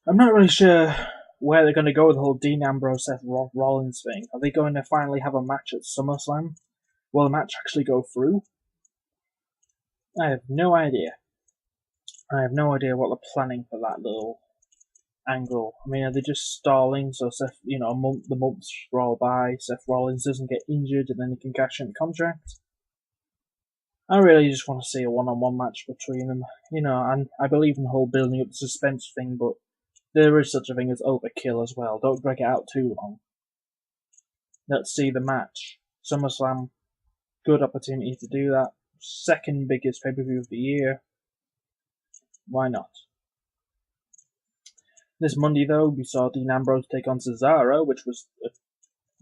I'm not really sure where they're going to go with the whole Dean Ambrose Seth Rollins thing. Are they going to finally have a match at SummerSlam? Will the match actually go through? I have no idea. I have no idea what they're planning for that little angle. I mean, are they just stalling so Seth, the months roll by, Seth Rollins doesn't get injured, and then he can cash in the contract? I really just want to see a one-on-one match between them, and I believe in the whole building up the suspense thing, but there is such a thing as overkill as well. Don't drag it out too long. Let's see the match. SummerSlam, good opportunity to do that. Second biggest pay-per-view of the year. Why not? This Monday, though, we saw Dean Ambrose take on Cesaro, which was, it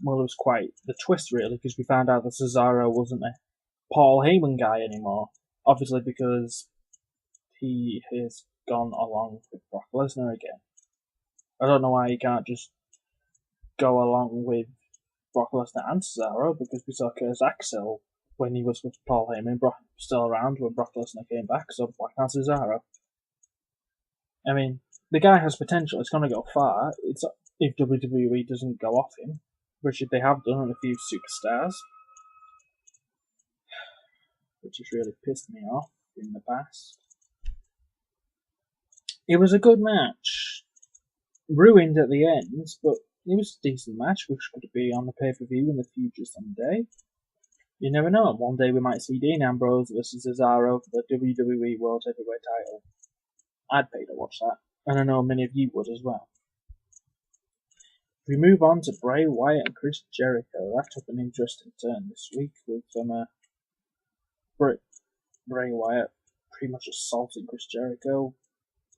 was quite the twist, really, because we found out that Cesaro wasn't a Paul Heyman guy anymore. Obviously, because he has gone along with Brock Lesnar again. I don't know why he can't just go along with Brock Lesnar and Cesaro, because we saw Curtis Axel when he was with Paul Heyman. Brock was still around when Brock Lesnar came back, so why can't Cesaro? I mean, the guy has potential. It's going to go far. It's if WWE doesn't go off him, which they have done on a few superstars, which has really pissed me off in the past. It was a good match. Ruined at the end, but it was a decent match, which could be on the pay-per-view in the future someday. You never know. One day we might see Dean Ambrose versus Cesaro for the WWE World Heavyweight title. I'd pay to watch that, and I know many of you would as well. We move on to Bray Wyatt and Chris Jericho. That took an interesting turn this week with Bray Wyatt pretty much assaulting Chris Jericho.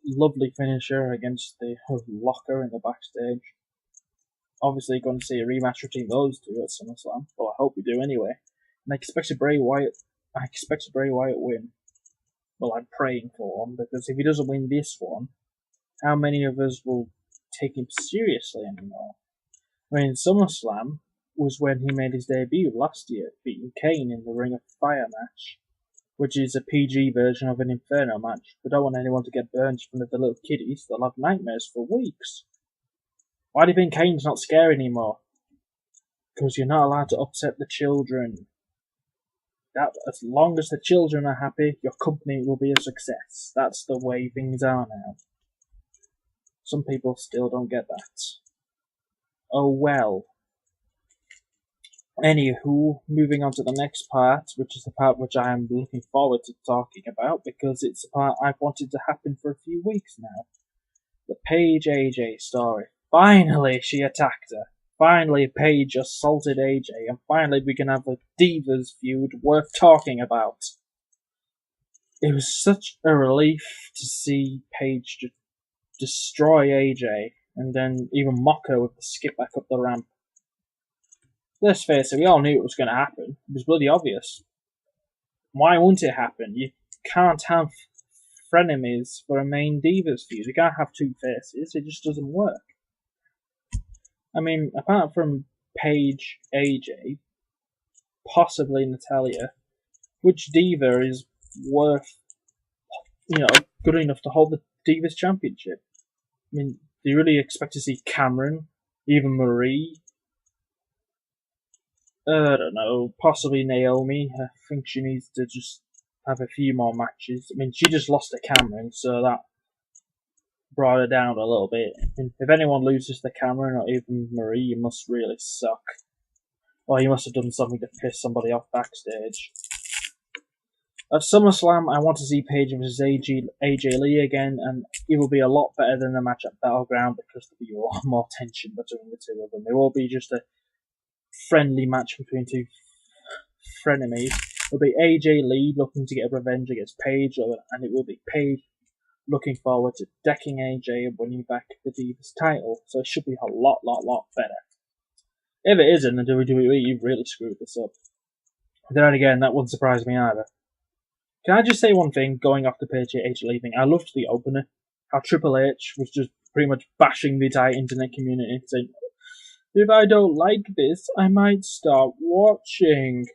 Lovely finisher against the locker in the backstage. Obviously going to see a rematch between those two at SummerSlam. Well, I hope we do anyway. And I expect a Bray Wyatt win. Well, I'm praying for him, because if he doesn't win this one, how many of us will take him seriously anymore? I mean, SummerSlam was when he made his debut last year, beating Kane in the Ring of Fire match, which is a PG version of an Inferno match. We don't want anyone to get burned from the little kiddies. They'll have nightmares for weeks. Why do you think Kane's not scary anymore? Because you're not allowed to upset the children. As long as the children are happy, your company will be a success. That's the way things are now. Some people still don't get that. Oh well. Anywho, moving on to the next part, which is the part which I am looking forward to talking about, because it's a part I've wanted to happen for a few weeks now. The Paige AJ story. Finally, she attacked her. Finally, Paige assaulted AJ, and finally we can have a Divas feud worth talking about. It was such a relief to see Paige just destroy AJ, and then even mock her with the skip back up the ramp. Let's face it, we all knew it was going to happen. It was bloody obvious. Why wouldn't it happen? You can't have frenemies for a main Divas feud. You can't have two faces. It just doesn't work. I mean, apart from Paige, AJ, possibly Natalya, which diva is worth, good enough to hold the Divas Championship? I mean, do you really expect to see Cameron, even Marie? I don't know, possibly Naomi. I think she needs to just have a few more matches. I mean, she just lost to Cameron, so that brought her down a little bit. And if anyone loses to Cameron or even Marie, you must really suck. Or you must have done something to piss somebody off backstage. At SummerSlam, I want to see Paige versus AJ Lee again, and it will be a lot better than the match at Battleground, because there'll be a lot more tension between the two of them. It won't be just a friendly match between two frenemies. It'll be AJ Lee looking to get revenge against Paige, and it will be Paige looking forward to decking AJ and winning back the Divas title. So it should be a lot better. If it isn't, the WWE, you've really screwed this up. Then again, that wouldn't surprise me either. Can I just say one thing, going off the Paige AJ Lee thing? I loved the opener. How Triple H was just pretty much bashing the entire internet community, saying, if I don't like this, I might stop watching.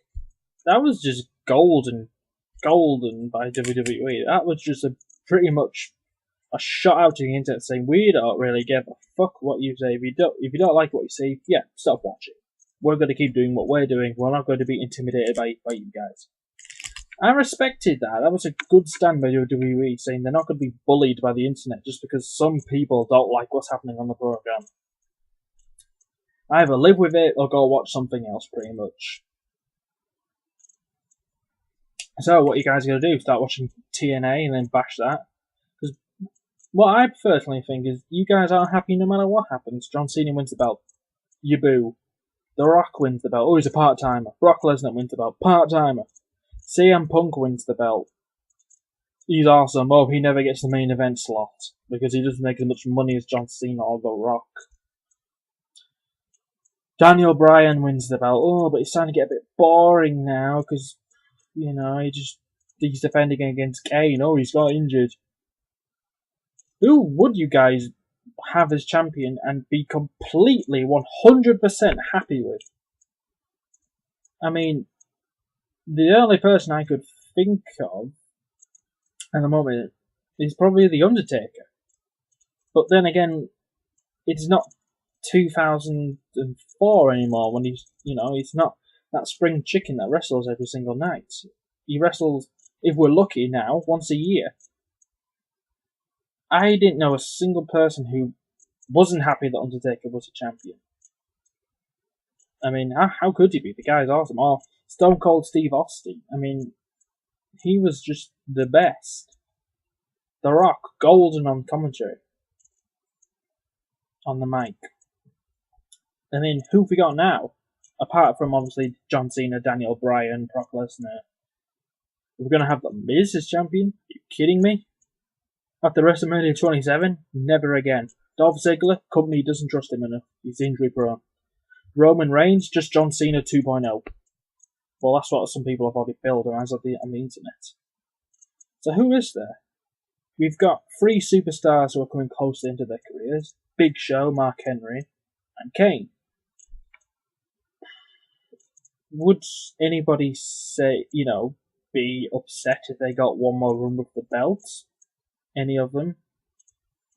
That was just golden by WWE. That was just a pretty much are shot out to the internet saying we don't really give a fuck what you say. If you don't like what you see, yeah, stop watching. We're going to keep doing what we're doing. We're not going to be intimidated by you guys. I respected that. That was a good stand by WWE, saying they're not going to be bullied by the internet just because some people don't like what's happening on the program. Either live with it or go watch something else, pretty much. So, what you guys are going to do? Start watching TNA and then bash that? Because what I personally think is you guys aren't happy no matter what happens. John Cena wins the belt. You boo. The Rock wins the belt. Oh, he's a part-timer. Brock Lesnar wins the belt. Part-timer. CM Punk wins the belt. He's awesome. Oh, he never gets the main event slot because he doesn't make as much money as John Cena or The Rock. Daniel Bryan wins the belt. Oh, but it's starting to get a bit boring now because, you know, he's defending against Kane. Oh, he's got injured. Who would you guys have as champion and be completely 100% happy with? I mean, the only person I could think of at the moment is probably The Undertaker. But then again, it's not 2004 anymore when he's not that spring chicken that wrestles every single night. He wrestles, if we're lucky now, once a year. I didn't know a single person who wasn't happy that Undertaker was a champion. I mean, how could he be? The guy's awesome. Or Stone Cold Steve Austin. I mean, he was just the best. The Rock, golden on commentary. On the mic. I mean, who have we got now? Apart from, obviously, John Cena, Daniel Bryan, Brock Lesnar. We're going to have The Miz as champion? Are you kidding me? After WrestleMania 27? Never again. Dolph Ziggler? Company doesn't trust him enough. He's injury prone. Roman Reigns? Just John Cena 2.0. Well, that's what some people have already built on the internet. So who is there? We've got 3 superstars who are coming close into their careers. Big Show, Mark Henry, and Kane. Would anybody say, be upset if they got one more run with the belts? Any of them?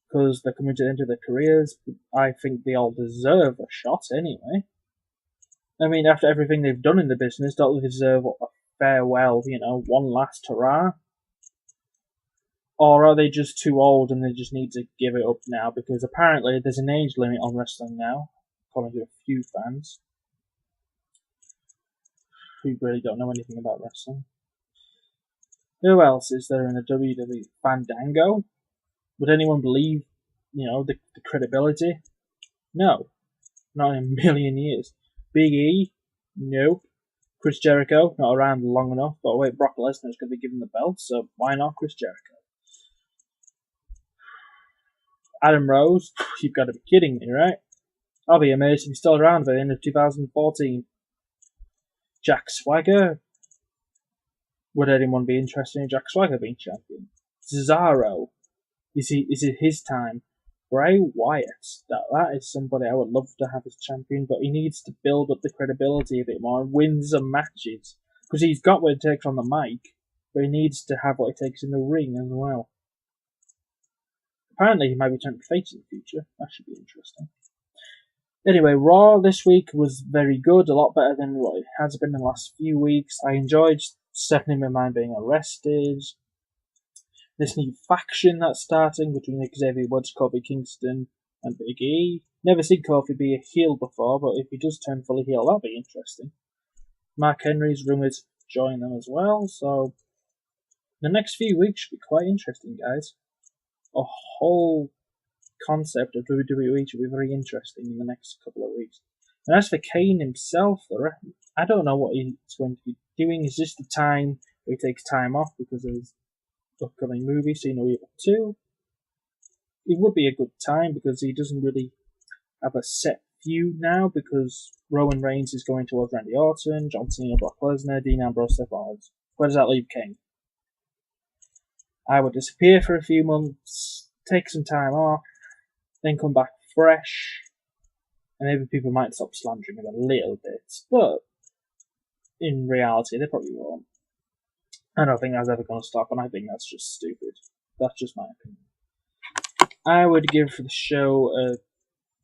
Because they're coming to the end of their careers. I think they all deserve a shot anyway. I mean, after everything they've done in the business, don't they deserve a farewell, one last hurrah? Or are they just too old and they just need to give it up now? Because apparently there's an age limit on wrestling now, according to a few fans who really don't know anything about wrestling. Who else is there in the WWE? Fandango? Would anyone believe, the credibility? No. Not in a million years. Big E? Nope. Chris Jericho? Not around long enough. But wait, Brock Lesnar's going to be given the belt, so why not Chris Jericho? Adam Rose? You've got to be kidding me, right? I'll be amazed if he's still around by the end of 2014. Jack Swagger? Would anyone be interested in Jack Swagger being champion? Cesaro? Is it his time? Bray Wyatt? That is somebody I would love to have as champion, but he needs to build up the credibility a bit more and win some matches. Because he's got what it takes on the mic, but he needs to have what it takes in the ring as well. Apparently he might be turning face in the future. That should be interesting. Anyway, Raw this week was very good, a lot better than what it has been in the last few weeks. I enjoyed Stephanie McMahon being arrested. This new faction that's starting between Xavier Woods, Kofi Kingston, and Big E. Never seen Kofi be a heel before, but if he does turn fully heel, that'll be interesting. Mark Henry's rumoured to join them as well, so the next few weeks should be quite interesting, guys. A whole concept of WWE should be very interesting in the next couple of weeks. And as for Kane himself, I don't know what he's going to be doing. Is this the time where he takes time off because of his upcoming movie, Cena Evil 2? It would be a good time because he doesn't really have a set feud now because Roman Reigns is going towards Randy Orton, John Cena, Brock Lesnar, Dean Ambrose, Seth Rollins. Where does that leave Kane? I would disappear for a few months, take some time off, then come back fresh, and maybe people might stop slandering him a little bit, but in reality they probably won't. I don't think that's ever going to stop, and I think that's just stupid. That's just my opinion. I would give the show a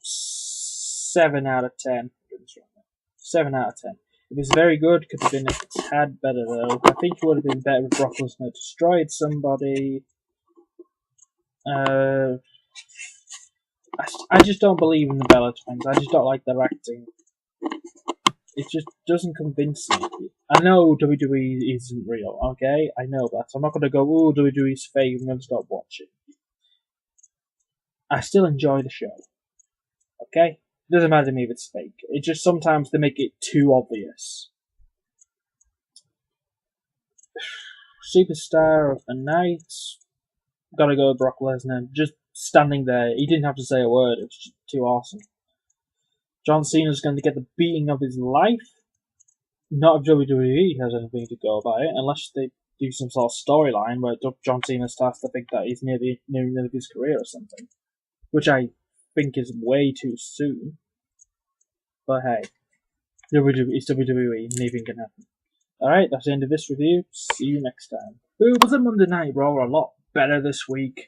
7 out of 10. 7 out of 10. It was very good, could have been a tad better though. I think it would have been better if Brock Lesnar destroyed somebody. I just don't believe in the Bella Twins. I just don't like their acting. It just doesn't convince me. I know WWE isn't real, okay? I know that. I'm not going to go, oh, WWE's fake, I'm going to stop watching. I still enjoy the show, okay? It doesn't matter to me if it's fake. It just sometimes they make it too obvious. Superstar of the night. Gotta go with Brock Lesnar. Just standing there. He didn't have to say a word. It was just too awesome. John Cena's going to get the beating of his life. Not if WWE has anything to go about it, unless they do some sort of storyline where John Cena starts to think that he's near the end of his career or something. Which I think is way too soon. But hey, it's WWE, anything can happen. Alright, that's the end of this review. See you next time. Ooh, was a Monday Night Raw a lot better this week?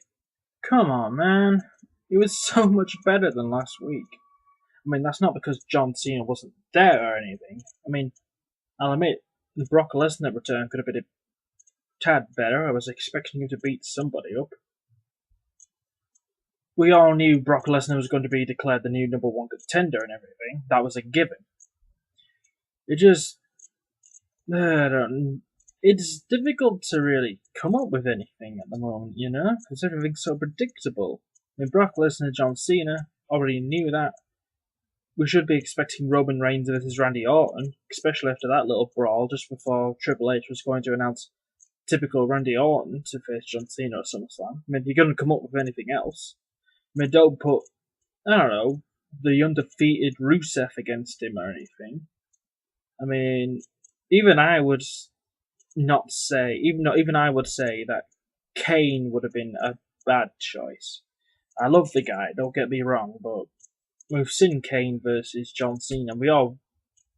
Come on, man. It was so much better than last week. I mean, that's not because John Cena wasn't there or anything. I mean, I'll admit, the Brock Lesnar return could have been a tad better. I was expecting him to beat somebody up. We all knew Brock Lesnar was going to be declared the new #1 contender and everything. That was a given. It just... it's difficult to really come up with anything at the moment, you know? Because everything's so predictable. I mean, Brock Lesnar and John Cena already knew that. We should be expecting Roman Reigns versus Randy Orton, especially after that little brawl just before Triple H was going to announce typical Randy Orton to face John Cena at SummerSlam. I mean, you're going to come up with anything else. I mean, don't put, I don't know, the undefeated Rusev against him or anything. I mean, even I would not say, even I would say that Kane would have been a bad choice. I love the guy, don't get me wrong, but we've seen Kane versus John Cena.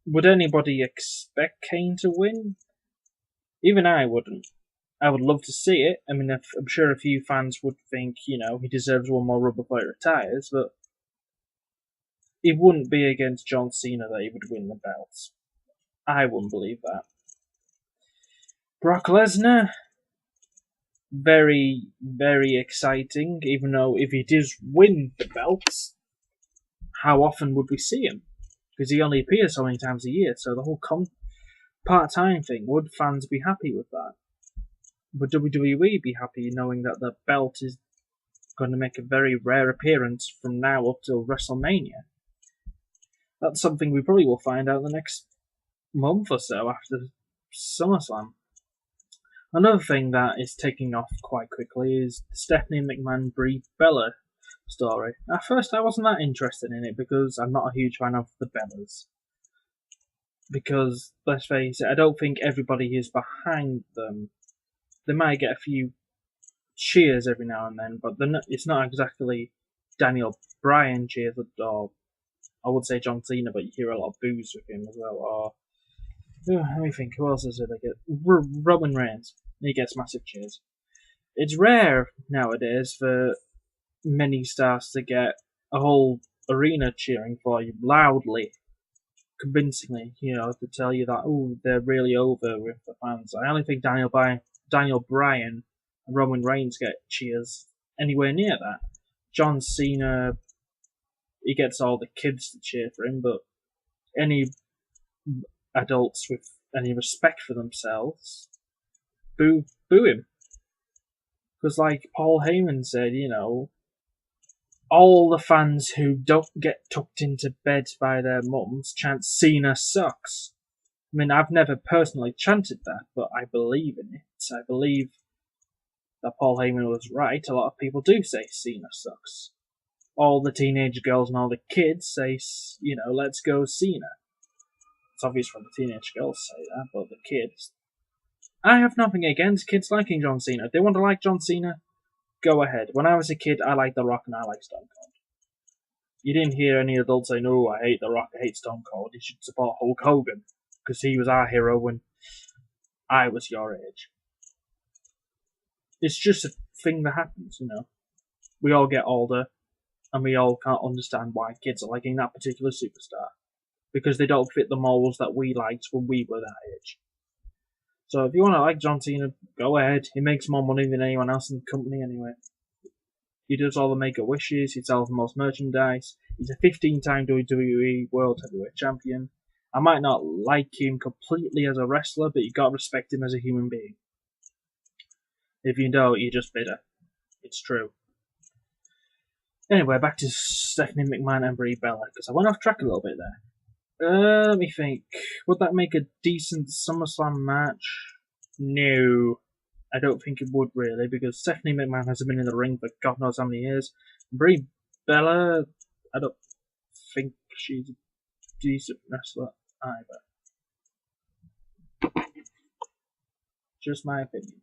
Would anybody expect Kane to win? Even I wouldn't. I would love to see it. I mean, I'm sure a few fans would think, you know, he deserves one more run before he retires, but it wouldn't be against John Cena that he would win the belts. I wouldn't believe that. Brock Lesnar, very, very exciting, even though if he does win the belts, how often would we see him? Because he only appears so many times a year, so the whole part-time thing, would fans be happy with that? Would WWE be happy knowing that the belt is going to make a very rare appearance from now up till WrestleMania? That's something we probably will find out in the next month or so after SummerSlam. Another thing that is taking off quite quickly is the Stephanie McMahon Brie Bella story. At first I wasn't that interested in it because I'm not a huge fan of the Bellas. Because, let's face it, I don't think everybody is behind them. They might get a few cheers every now and then, but it's not exactly Daniel Bryan cheers, or I would say John Cena, but you hear a lot of boos with him as well. Or let me think, who else is it? They get Roman Reigns. He gets massive cheers. It's rare nowadays for many stars to get a whole arena cheering for you loudly, convincingly, you know, to tell you that, oh, they're really over with the fans. I only think Daniel Bryan and Roman Reigns get cheers anywhere near that. John Cena, he gets all the kids to cheer for him, but any adults with any respect for themselves boo him. Because like Paul Heyman said, you know, all the fans who don't get tucked into bed by their mums chant Cena sucks. I mean, I've never personally chanted that, but I believe in it. I believe that Paul Heyman was right. A lot of people do say Cena sucks. All the teenage girls and all the kids say, you know, let's go Cena. It's obvious when the teenage girls say that, but the kids... I have nothing against kids liking John Cena. If they want to like John Cena, go ahead. When I was a kid, I liked The Rock and I liked Stone Cold. You didn't hear any adults say, no, I hate The Rock, I hate Stone Cold. You should support Hulk Hogan, because he was our hero when I was your age. It's just a thing that happens, you know. we all get older, and we all can't understand why kids are liking that particular superstar. Because they don't fit the molds that we liked when we were that age. So if you want to like John Cena, go ahead. He makes more money than anyone else in the company anyway. He does all the Make-A-Wishes, he sells the most merchandise, he's a 15-time WWE World Heavyweight Champion. I might not like him completely as a wrestler, but you gotta respect him as a human being. If you don't, you're just bitter. It's true. Anyway, back to Stephanie McMahon and Brie Bella, because I went off track a little bit there. Let me think. Would that make a decent SummerSlam match? No. I don't think it would really, because Stephanie McMahon hasn't been in the ring for God knows how many years. Brie Bella, I don't think she's a decent wrestler either. Just my opinion.